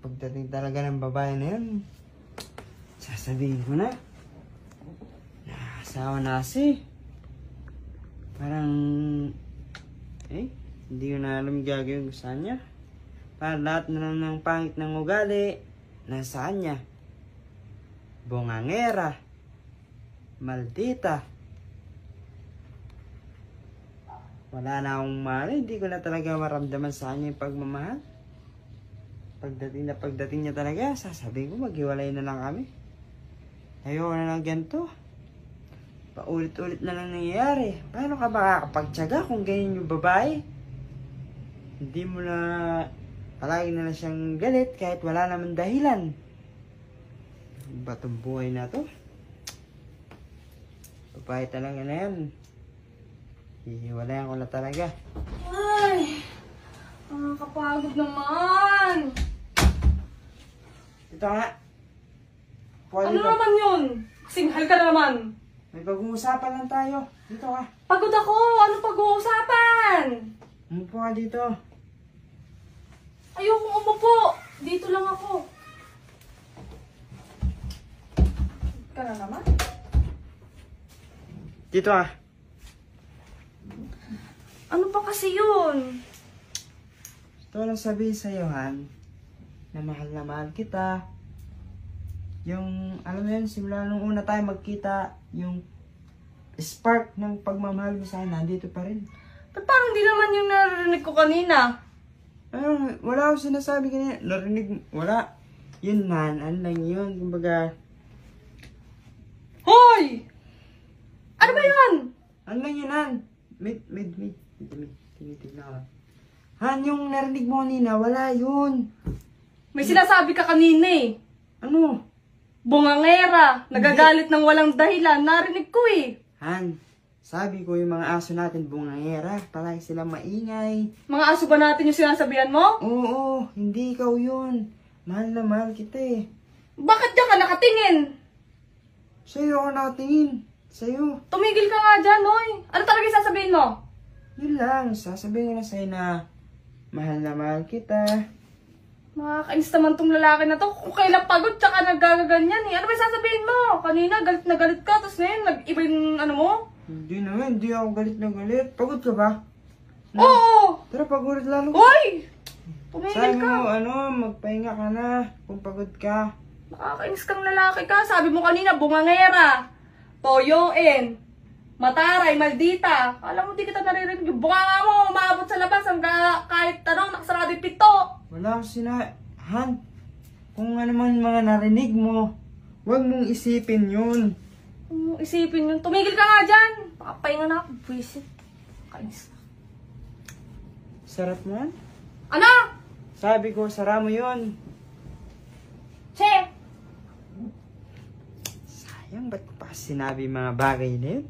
pagdating talaga ng babae na yun, sasabihin ko na, nakasawa na kasi. Parang, hindi ko na alam gagawin ko sa kanya. Parang lahat na lang ng pangit ng ugali, nasa kanya. Bongangera, maldita. Wala na akong mahal, hindi ko na talaga maramdaman sa kanya yung pagmamahal. Pagdating niya talaga, sasabihin ko maghiwalay na lang kami. Ayoko na lang ganito. Paulit-ulit na lang nangyayari. Paano ka makakapagtyaga kung ganyan yung babae? Hindi mo na, palagi na lang siyang galit kahit wala naman dahilan. Ba itong buhay na to? Babae talaga na yan. Hihiwalayan ko na talaga. Ay! Nakakapagod naman! Dito nga. Ano naman yun? Singhal ka na naman. May pag-uusapan lang tayo. Dito ka. Pagod ako! Ano pag-uusapan? Umupo ka dito. Ayokong umupo. Dito lang ako. Ka na naman? Dito ka. Ano pa kasi yun? Ito lang sabihin sa'yo, Han, na mahal kita. Yung, alam mo yun, simula nung una tayo magkita, yung spark ng pagmamahal mo sa akin, nandito pa rin. Ba't parang di naman yung narinig ko kanina? Wala akong sinasabi kanina. Narinig, wala. Yun, Han, ano lang yun, kumbaga. Hoy! Ano ba yun? Ano lang yun, Han? Tinitignan ka. Han, yung narinig mo kanina, wala yun. May sinasabi ka kanina eh. Ano? Bungangera, nagagalit ng walang dahilan. Narinig ko eh. Han, sabi ko yung mga aso natin bungangera, palagi silang maingay. Mga aso ba natin yung sinasabihan mo? Oo, hindi ikaw yun. Mahal na mahal kita eh. Bakit diyan ka nakatingin? Sa'yo ako nakatingin. Sa'yo. Tumigil ka nga dyan, hoy. Ano talaga yung sasabihin mo? Yun lang, sasabihin ko na sa'yo na mahal na mahal kita. Makakainis naman tong lalaki na to. Kung kailan pagod, tsaka nagagaganyan eh. Ano ba yung sasabihin mo? Kanina, galit na galit ka, tapos ngayon, nag-iba yung ano mo? Hindi naman, hindi ako galit na galit. Pagod ka ba? Oo! Tara, pagod lalo. Hoy! Sabi Tumigil ka. mo, magpahinga ka na kung pagod ka. Nakakainis kang lalaki ka. Sabi mo kanina, bungangera. Toyoin. Mataray, maldita. Alam mo, di kita naririnig. Yung bunganga mo, umaabot sa labas hanggang kahit nakasarado yung pito. Wala akong Han, kung ano man mga narinig mo, huwag mong isipin yun. Isipin yun. Tumigil ka nga dyan. Papahinga na ako. Buisit. Kainis na. Sarap mo yan? Ano? Sabi ko, sara mo yun. Che! Sayang, ba't ko pa sinabi yung mga bagay na yun?